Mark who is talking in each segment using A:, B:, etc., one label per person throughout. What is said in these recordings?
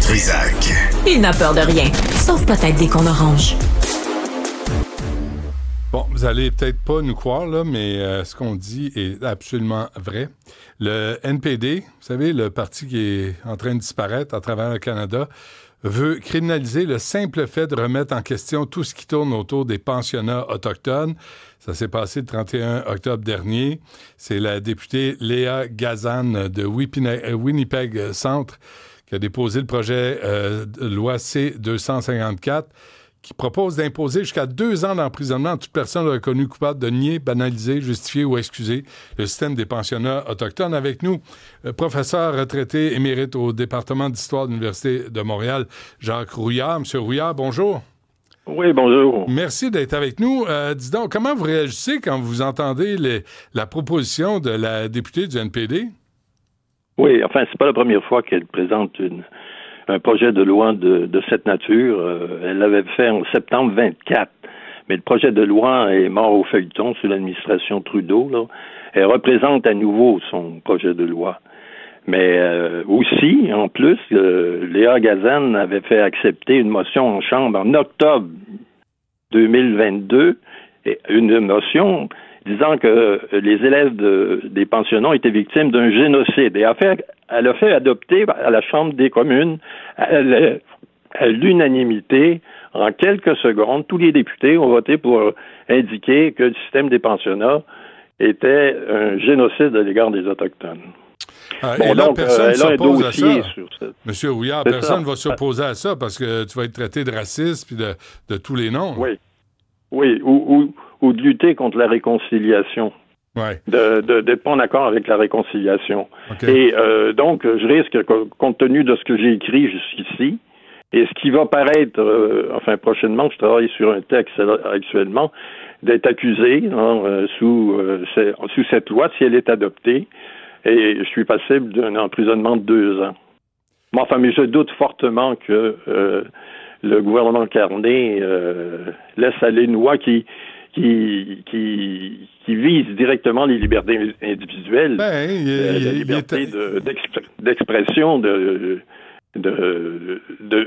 A: Trizac.
B: Il n'a peur de rien, sauf peut-être des qu'on orange.
C: Bon, vous allez peut-être pas nous croire, là, mais ce qu'on dit est absolument vrai. Le NPD, vous savez, le parti qui est en train de disparaître à travers le Canada, veut criminaliser le simple fait de remettre en question tout ce qui tourne autour des pensionnats autochtones. Ça s'est passé le 31 octobre dernier. C'est la députée Léa Gazan de Winnipeg Centre qui a déposé le projet de loi C-254 qui propose d'imposer jusqu'à 2 ans d'emprisonnement à toute personne reconnue coupable de nier, banaliser, justifier ou excuser le système des pensionnats autochtones. Avec nous, professeur retraité émérite au département d'histoire de l'Université de Montréal, Jacques Rouillard. Monsieur Rouillard, bonjour.
D: Oui, bonjour.
C: Merci d'être avec nous. Dis donc, comment vous réagissez quand vous entendez la proposition de la députée du NPD?
D: Oui, enfin, c'est pas la première fois qu'elle présente un projet de loi de cette nature. Elle l'avait fait en septembre 24, mais le projet de loi est mort au feuilleton sous l'administration Trudeau. Là. Elle représente à nouveau son projet de loi. Mais aussi, en plus, Léa Gazan avait fait accepter une motion en Chambre en octobre 2022, et une motion disant que les élèves des pensionnats étaient victimes d'un génocide. Et elle a fait adopter à la Chambre des communes, à l'unanimité, en quelques secondes, tous les députés ont voté pour indiquer que le système des pensionnats était un génocide à l'égard des Autochtones.
C: Et là, personne ne s'oppose à ça. Monsieur Rouillard, personne ne va s'opposer à ça parce que tu vas être traité de raciste puis de tous les noms.
D: Oui, ou de lutter contre la réconciliation.
C: Ouais.
D: D'être pas en accord avec la réconciliation.
C: Okay.
D: Et donc, je risque, compte tenu de ce que j'ai écrit jusqu'ici, et ce qui va paraître, prochainement, je travaille sur un texte actuellement, d'être accusé sous cette loi, si elle est adoptée, et je suis passible d'un emprisonnement de 2 ans. Mais je doute fortement que le gouvernement Carney laisse aller une loi qui vise directement les libertés individuelles, la liberté d'expression, de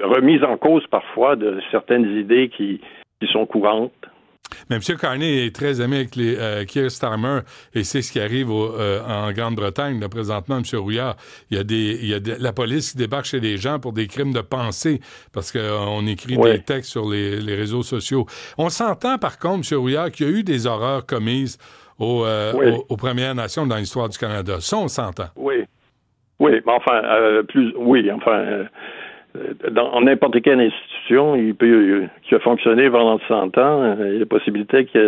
D: remise en cause parfois de certaines idées qui sont courantes.
C: Mais M. Carney est très ami avec Keir Starmer et c'est ce qui arrive en Grande-Bretagne là, présentement, M. Rouillard. Il y a la police qui débarque chez les gens pour des crimes de pensée parce qu'on écrit des textes sur les réseaux sociaux. On s'entend par contre, M. Rouillard, qu'il y a eu des horreurs commises aux Premières Nations dans l'histoire du Canada. Ça, on s'entend.
D: Oui, mais dans n'importe quelle institution, qui a fonctionné pendant 100 ans, il y a la possibilité qu'il y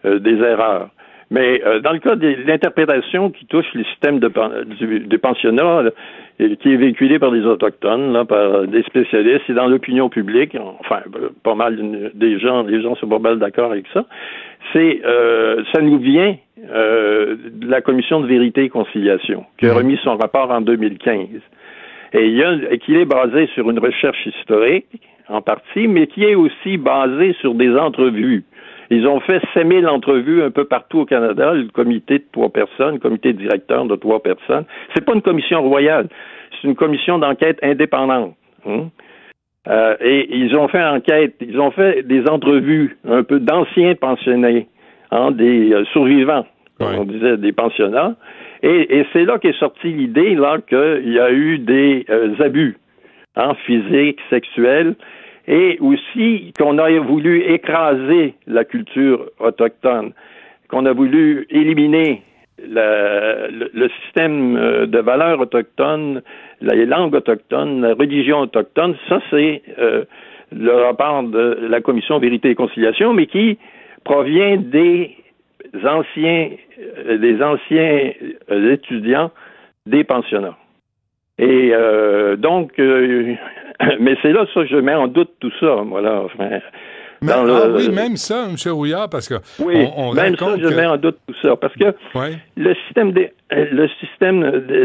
D: ait des erreurs. Mais dans le cas de l'interprétation qui touche le système des pensionnats, qui est véhiculé par les Autochtones, là, par des spécialistes et dans l'opinion publique, pas mal des gens, les gens sont pas mal d'accord avec ça, ça nous vient de la Commission de vérité et conciliation, qui a remis son rapport en 2015. Et qui est basé sur une recherche historique, en partie, mais qui est aussi basé sur des entrevues. Ils ont fait 5000 entrevues un peu partout au Canada, le comité de 3 personnes, le comité directeur de 3 personnes. C'est pas une commission royale, c'est une commission d'enquête indépendante. Et ils ont fait des entrevues un peu d'anciens pensionnés, des survivants, comme on disait, des pensionnats. Et c'est là qu'est sortie l'idée là qu'il y a eu des abus physiques, sexuels, et aussi qu'on a voulu écraser la culture autochtone, qu'on a voulu éliminer le système de valeurs autochtones, les langues autochtones, la religion autochtone. Ça, c'est le rapport de la Commission Vérité et Conciliation, mais qui provient des anciens étudiants des pensionnats. Et mais c'est là ça que je mets en doute tout ça, voilà.
C: Même ça, M. Rouillard, parce que on
D: même ça, je mets en doute tout ça, parce que le système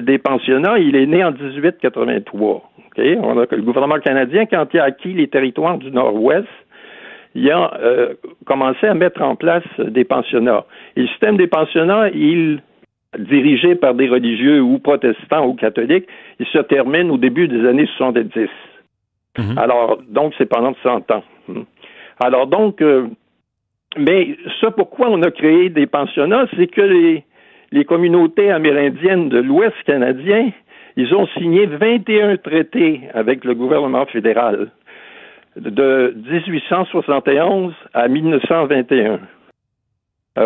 D: des pensionnats, il est né en 1883. On a le gouvernement canadien, quand il a acquis les territoires du Nord-Ouest, il a commencé à mettre en place des pensionnats. Et le système des pensionnats, dirigé par des religieux ou protestants ou catholiques, il se termine au début des années 70. Alors, donc, c'est pendant 100 ans. Alors, donc, mais ça, pourquoi on a créé des pensionnats, c'est que les communautés amérindiennes de l'Ouest canadien, ils ont signé 21 traités avec le gouvernement fédéral de 1871 à 1921.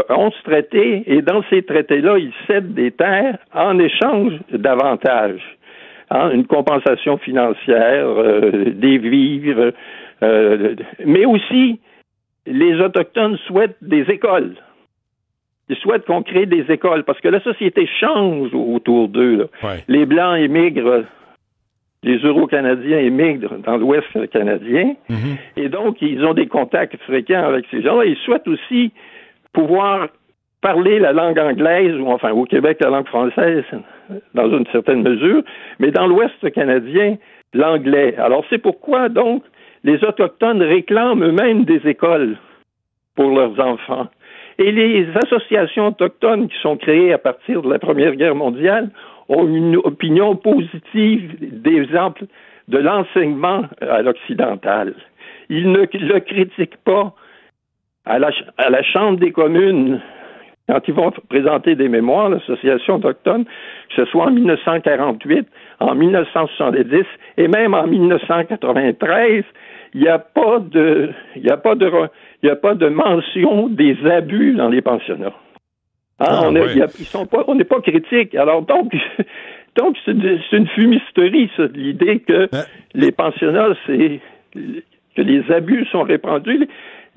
D: 11 traités, et dans ces traités-là, ils cèdent des terres en échange d'avantages. Une compensation financière, des vivres, mais aussi, les Autochtones souhaitent des écoles. Ils souhaitent qu'on crée des écoles, parce que la société change autour d'eux. Ouais. Les Blancs émigrent, les Euro-Canadiens émigrent dans l'Ouest canadien, et donc, ils ont des contacts fréquents avec ces gens-là. Ils souhaitent aussi pouvoir parler la langue anglaise, ou enfin au Québec la langue française, dans une certaine mesure, mais dans l'Ouest canadien, l'anglais. Alors c'est pourquoi donc les Autochtones réclament eux-mêmes des écoles pour leurs enfants. Et les associations autochtones qui sont créées à partir de la Première Guerre mondiale ont une opinion positive d'exemple de l'enseignement à l'occidental. Ils ne le critiquent pas. À la Chambre des communes, quand ils vont présenter des mémoires, l'association autochtone, que ce soit en 1948, en 1970 et même en 1993, il n'y a pas de mention des abus dans les pensionnats. On n'est pas critique. Alors donc c'est une fumisterie, ça, l'idée que les pensionnats, que les abus sont répandus.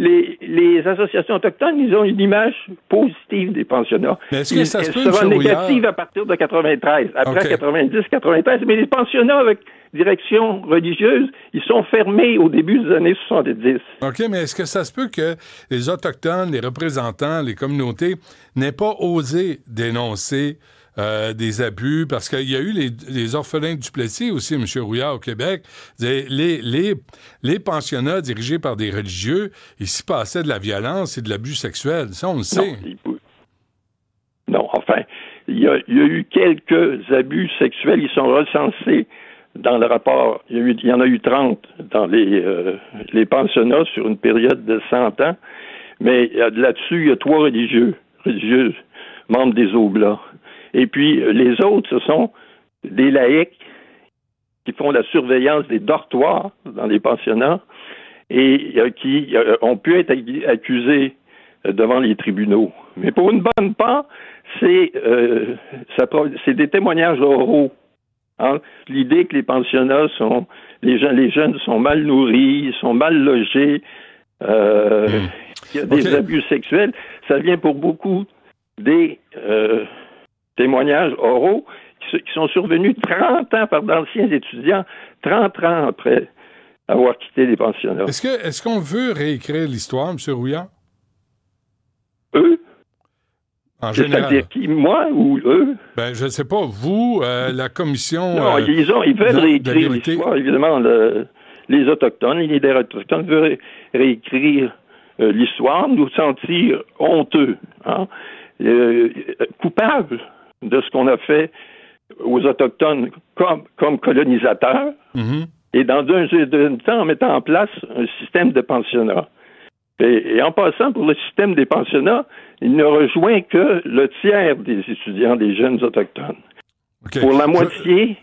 D: Les associations autochtones, ils ont une image positive des pensionnats.
C: Mais est-ce que ça se peut,
D: sera négative à partir de 93. Après 90-93, mais les pensionnats avec direction religieuse, ils sont fermés au début des années 70.
C: OK, mais est-ce que ça se peut que les Autochtones, les représentants, les communautés n'aient pas osé dénoncer des abus, parce qu'il y a eu les orphelins du Plessis aussi, M. Rouillard, au Québec. Les pensionnats dirigés par des religieux, il s'y passait de la violence et de l'abus sexuel. Ça, on le sait.
D: Non, enfin, il y a eu quelques abus sexuels. Ils sont recensés dans le rapport. Il y en a eu 30 dans les pensionnats sur une période de 100 ans. Mais là-dessus, il y a 3 religieuses, membres des Oblats. Et puis, les autres, ce sont des laïcs qui font la surveillance des dortoirs dans les pensionnats et qui ont pu être accusés devant les tribunaux. Mais pour une bonne part, c'est des témoignages oraux. L'idée que les pensionnats les jeunes sont mal nourris, sont mal logés, qu'il y a des abus sexuels, ça vient pour beaucoup des témoignages oraux qui sont survenus 30 ans par d'anciens étudiants, 30 ans après avoir quitté les pensionnats.
C: Est-ce qu'on veut réécrire l'histoire, M. Rouillard?
D: Eux?
C: En général.
D: C'est-à-dire qui, moi ou eux?
C: Ben, je ne sais pas. Vous, la commission...
D: Non, ils veulent réécrire l'histoire, évidemment. Les Autochtones, les leaders autochtones veulent réécrire l'histoire, nous sentir honteux, coupables de ce qu'on a fait aux Autochtones comme colonisateurs, et dans un temps en mettant en place un système de pensionnat. Et en passant, pour le système des pensionnats, il ne rejoint que le tiers des étudiants, des jeunes autochtones. Okay. Pour la moitié...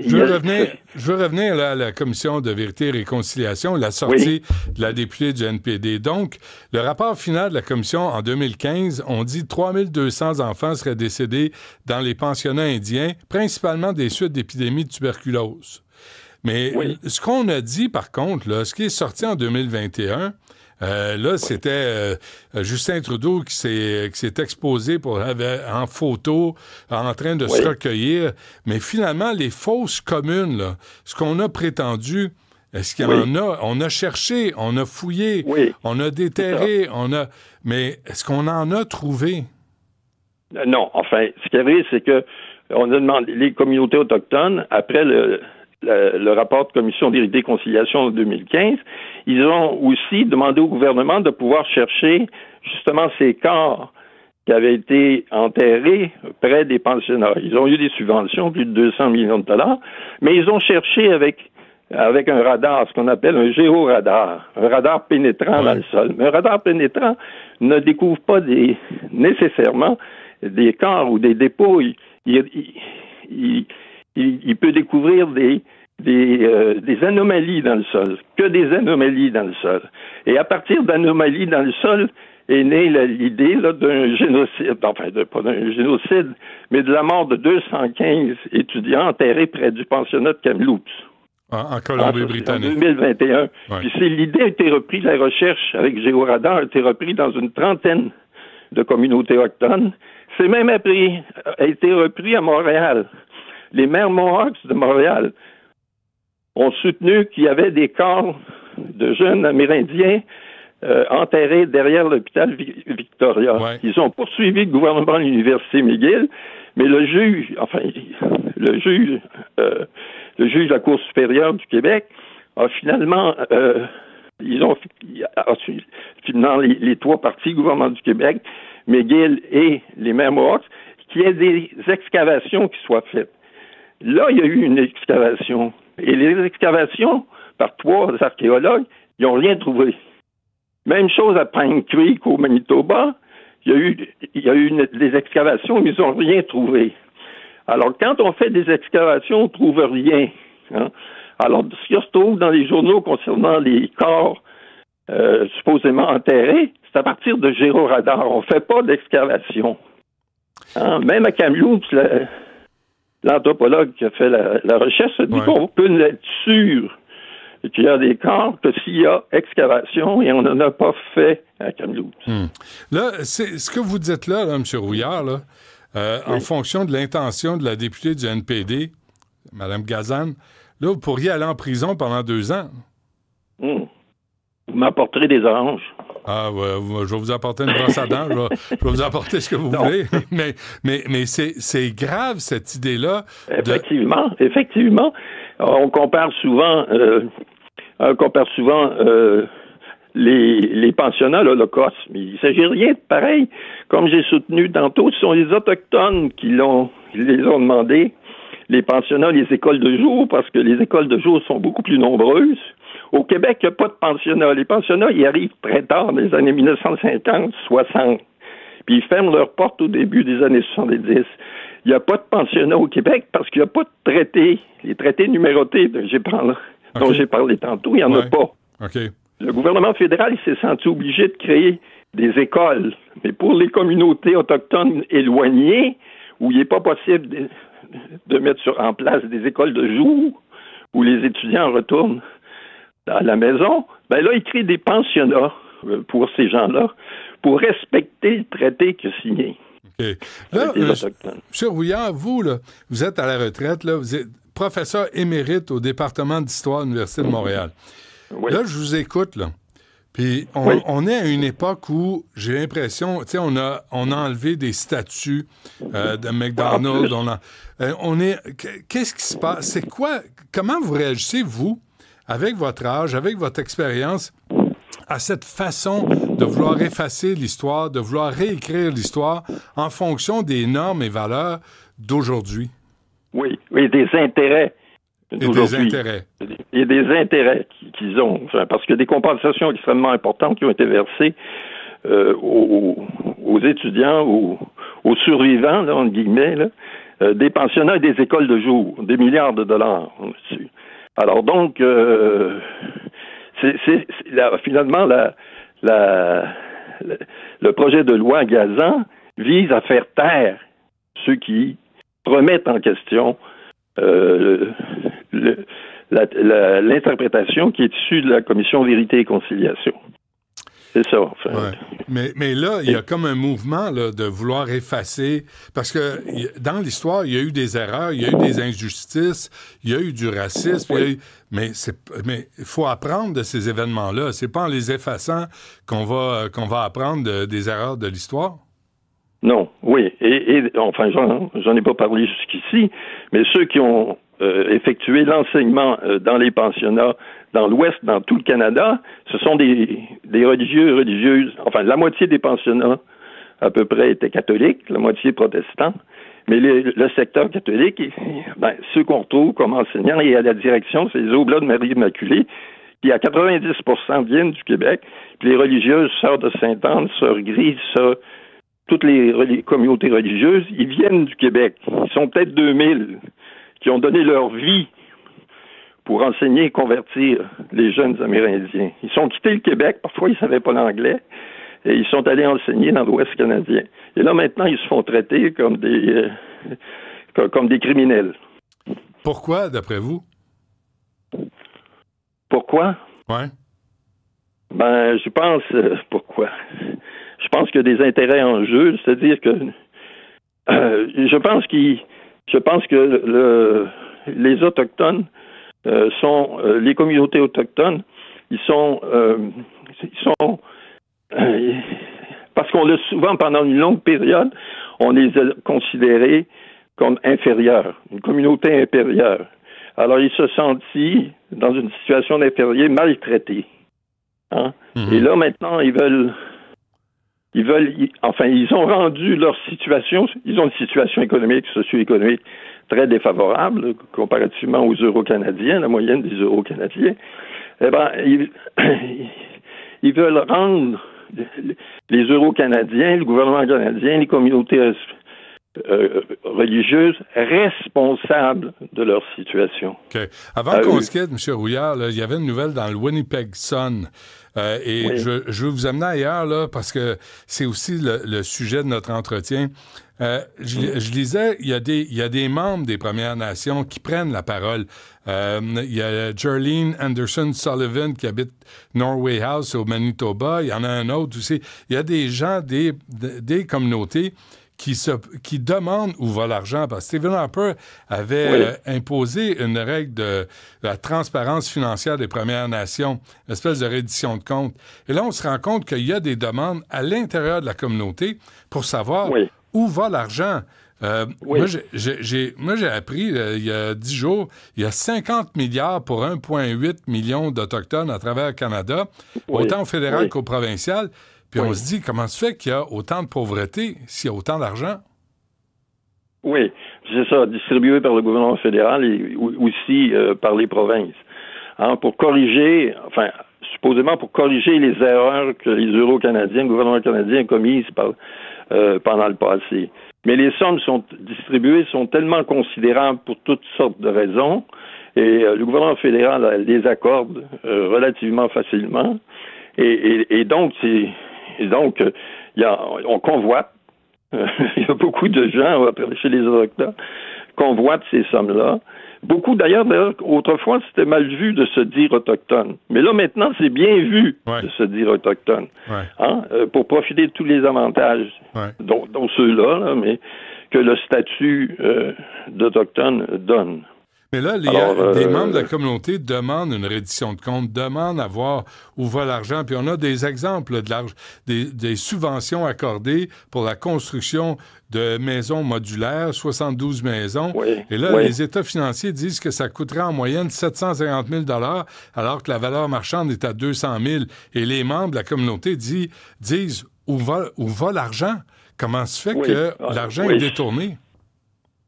C: Je veux revenir là, à la Commission de vérité et réconciliation, la sortie de la députée du NPD. Donc, le rapport final de la Commission en 2015, on dit 3200 enfants seraient décédés dans les pensionnats indiens, principalement des suites d'épidémies de tuberculose. Mais ce qu'on a dit, par contre, là, ce qui est sorti en 2021... c'était Justin Trudeau qui s'est exposé en photo, en train de se recueillir. Mais finalement, les fosses communes, là, ce qu'on a prétendu, est-ce qu'il y en a? On a cherché, on a fouillé, on a déterré, mais est-ce qu'on en a trouvé?
D: Non. Enfin, ce qui arrive, c'est que on a demandé, les communautés autochtones, après le rapport de Commission de vérité et réconciliation en 2015, ils ont aussi demandé au gouvernement de pouvoir chercher justement ces corps qui avaient été enterrés près des pensionnats. Ils ont eu des subventions, plus de 200 millions de dollars, mais ils ont cherché avec avec un radar, ce qu'on appelle un géoradar, un radar pénétrant dans le sol. Mais un radar pénétrant ne découvre pas nécessairement des corps ou des dépôts. Il peut découvrir des anomalies dans le sol, que des anomalies dans le sol. Et à partir d'anomalies dans le sol est née l'idée d'un génocide, enfin pas d'un génocide, mais de la mort de 215 étudiants enterrés près du pensionnat de Kamloops.
C: En Colombie-Britannique.
D: En 2021.
C: Ouais.
D: Puis l'idée a été reprise, la recherche avec Géoradar a été reprise dans une trentaine de communautés autochtones. C'est même a été repris à Montréal. Les maires Mohawks de Montréal ont soutenu qu'il y avait des corps de jeunes Amérindiens enterrés derrière l'hôpital Victoria.
C: Ouais.
D: Ils ont poursuivi le gouvernement de l'Université McGill, mais le juge de la Cour supérieure du Québec a finalement finalement les trois partis, gouvernement du Québec, McGill et les maires Mohawks, qu'il y ait des excavations qui soient faites. Là, il y a eu une excavation. Et les excavations, par trois archéologues, ils n'ont rien trouvé. Même chose à Pine Creek, au Manitoba. Il y a eu des excavations, mais ils n'ont rien trouvé. Alors, quand on fait des excavations, on ne trouve rien. Hein? Alors, ce qui se trouve dans les journaux concernant les corps supposément enterrés, c'est à partir de géoradar. On ne fait pas d'excavation. Hein? Même à Kamloops, l'anthropologue qui a fait la recherche a dit qu'on peut être sûr qu'il y a des corps que s'il y a excavation, et on n'en a pas fait à Kamloops.
C: Là, c'est ce que vous dites là, M. Rouillard, là, en fonction de l'intention de la députée du NPD, Mme Gazan, là, vous pourriez aller en prison pendant 2 ans.
D: Vous m'apporterez des oranges.
C: Ah, ouais, je vais vous apporter une brosse à dents, je vais vous apporter ce que vous voulez. Mais c'est grave, cette idée-là.
D: Effectivement. On compare souvent les pensionnats à l'Holocauste, mais il ne s'agit rien de pareil. Comme j'ai soutenu tantôt, ce sont les Autochtones qui les ont demandé, les pensionnats, les écoles de jour, parce que les écoles de jour sont beaucoup plus nombreuses. Au Québec, il n'y a pas de pensionnats. Les pensionnats, ils arrivent très tard, dans les années 1950, 60. Puis ils ferment leurs portes au début des années 70. Il n'y a pas de pensionnat au Québec parce qu'il n'y a pas de traités. Les traités numérotés dont j'ai parlé tantôt, il n'y en a pas.
C: Okay.
D: Le gouvernement fédéral s'est senti obligé de créer des écoles. Mais pour les communautés autochtones éloignées, où il n'est pas possible de mettre en place des écoles de jour, où les étudiants retournent à la maison, ben là, il crée des pensionnats pour ces gens-là, pour respecter le traité qu'il a signé.
C: Okay. Là, M. Rouillard, vous, là, vous êtes à la retraite, là, vous êtes professeur émérite au département d'histoire de l'Université de Montréal. Oui. Là, je vous écoute, là. Puis on est à une époque où j'ai l'impression, tu sais, on a enlevé des statues de McDonald's. Qu'est-ce qui se passe? C'est quoi? Comment vous réagissez, vous, avec votre âge, avec votre expérience, à cette façon de vouloir effacer l'histoire, de vouloir réécrire l'histoire en fonction des normes et valeurs d'aujourd'hui? Oui,
D: des intérêts.
C: Et des intérêts.
D: Et des intérêts qu'ils ont. Enfin, parce qu'il y a des compensations extrêmement importantes qui ont été versées aux étudiants, aux survivants, là, entre guillemets, là, des pensionnats et des écoles de jour, des milliards de dollars dessus. Alors donc, finalement, le projet de loi Gazan vise à faire taire ceux qui remettent en question l'interprétation qui est issue de la Commission Vérité et Conciliation. C'est ça, enfin.
C: Ouais. Mais là, il y a comme un mouvement là, de vouloir effacer, parce que dans l'histoire, il y a eu des erreurs, il y a eu des injustices, il y a eu du racisme, mais il faut apprendre de ces événements-là. C'est pas en les effaçant qu'on va apprendre des erreurs de l'histoire.
D: Non, oui. Et enfin, j'en ai pas parlé jusqu'ici, mais ceux qui ont effectué l'enseignement dans les pensionnats dans l'Ouest, dans tout le Canada, ce sont des religieuses. Enfin, la moitié des pensionnats, à peu près, étaient catholiques, la moitié protestants. Mais le secteur catholique, ceux qu'on retrouve comme enseignants et à la direction, c'est les Oblats de Marie Immaculée, qui à 90% viennent du Québec. Puis les religieuses, Sœurs de Sainte-Anne, Sœurs Gris, toutes les communautés religieuses, ils viennent du Québec. Ils sont peut-être 2000 qui ont donné leur vie pour enseigner et convertir les jeunes Amérindiens. Ils sont quittés le Québec, parfois ils ne savaient pas l'anglais, et ils sont allés enseigner dans l'Ouest canadien. Et là, maintenant, ils se font traiter comme des criminels.
C: Pourquoi, d'après vous?
D: Pourquoi?
C: Ouais.
D: Je pense pourquoi. Je pense qu'il y a des intérêts en jeu, c'est-à-dire que je pense que les Autochtones sont les communautés autochtones, ils sont parce qu'on l'a souvent pendant une longue période, on les a considérés comme inférieurs, une communauté inférieure. Alors ils se sentent dans une situation d'inférieur maltraités. Hein? Mm-hmm. Et là maintenant ils ont rendu leur situation, ils ont une situation économique, socio-économique très défavorable comparativement aux Euro-Canadiens, la moyenne des Euro-Canadiens. Ils veulent rendre les Euro-Canadiens, le gouvernement canadien, les communautés religieuses responsables de leur situation.
C: OK. Avant qu'on se quitte, M. Rouillard, là, il y avait une nouvelle dans le Winnipeg Sun. Oui. Je veux vous amener ailleurs, là, parce que c'est aussi le sujet de notre entretien. Je lisais, il y a des membres des Premières Nations qui prennent la parole. Il y a Jerlene Anderson Sullivan qui habite Norway House au Manitoba. Il y en a un autre aussi. Il y a des gens, des communautés qui demandent où va l'argent. Parce que Stephen Harper avait imposé une règle de la transparence financière des Premières Nations, une espèce de reddition de comptes. Et là, on se rend compte qu'il y a des demandes à l'intérieur de la communauté pour savoir où va l'argent. Moi, j'ai appris il y a 10 jours, il y a 50 milliards pour 1,8 million d'Autochtones à travers le Canada, autant au fédéral qu'au provincial. Puis on se dit, comment se fait qu'il y a autant de pauvreté s'il y a autant d'argent?
D: Oui, c'est ça, distribué par le gouvernement fédéral et aussi par les provinces. Pour corriger, supposément pour corriger les erreurs que les Euro-Canadiens, le gouvernement canadien a commises pendant le passé. Mais les sommes sont distribuées, sont tellement considérables pour toutes sortes de raisons, et le gouvernement fédéral les accorde relativement facilement. Et donc, on convoite. Il y a beaucoup de gens, chez les Autochtones, convoitent ces sommes-là. Beaucoup, d'ailleurs, autrefois, c'était mal vu de se dire autochtone. Mais là, maintenant, c'est bien vu de se dire autochtone. Pour profiter de tous les avantages, dont ceux-là, mais que le statut d'autochtone donne.
C: Mais là, les membres de la communauté demandent une reddition de compte, demandent à voir où va l'argent. Puis on a des exemples des subventions accordées pour la construction de maisons modulaires, 72 maisons. Et là, les états financiers disent que ça coûterait en moyenne 750 000 $ alors que la valeur marchande est à 200 000 Et les membres de la communauté disent où va l'argent? Comment se fait que l'argent est détourné?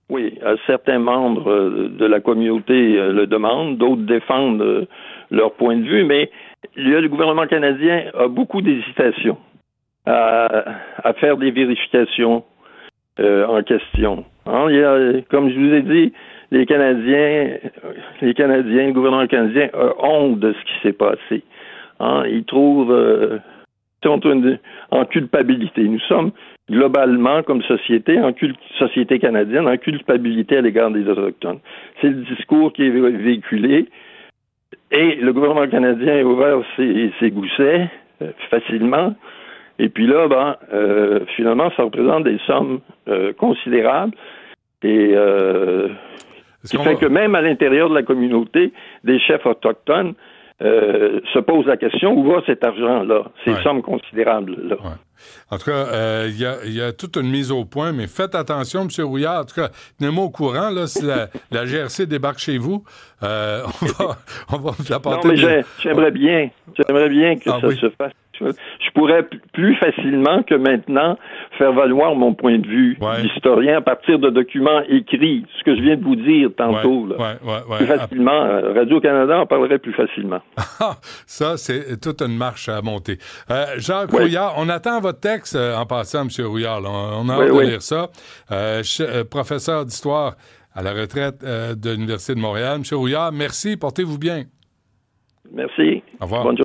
D: Oui, certains membres de la communauté le demandent, d'autres défendent leur point de vue, mais le gouvernement canadien a beaucoup d'hésitation à faire des vérifications en question. Il y a, comme je vous ai dit, les Canadiens, le gouvernement canadien a honte de ce qui s'est passé. Ils trouvent en culpabilité. Nous sommes globalement, comme société, société canadienne, en culpabilité à l'égard des Autochtones. C'est le discours qui est véhiculé et le gouvernement canadien a ouvert ses goussets facilement. Et puis là, finalement, ça représente des sommes considérables et qui fait que même à l'intérieur de la communauté, des chefs autochtones se posent la question, où va cet argent-là, ces sommes considérables-là.
C: En tout cas, il y a toute une mise au point, mais faites attention, M. Rouillard. En tout cas, tenez-moi au courant, là, si la GRC débarque chez vous, on va vous apporter...
D: Non, mais j'aimerais bien que ça se fasse Je pourrais plus facilement que maintenant faire valoir mon point de vue d'historien à partir de documents écrits, ce que je viens de vous dire tantôt. Plus facilement, Radio-Canada en parlerait plus facilement.
C: Ça, c'est toute une marche à monter. Jacques Rouillard, on attend votre texte en passant, M. Rouillard. On a hâte de lire ça. Professeur d'histoire à la retraite de l'Université de Montréal. M. Rouillard, merci. Portez-vous bien.
D: Merci.
C: Au revoir.
D: Bonne journée.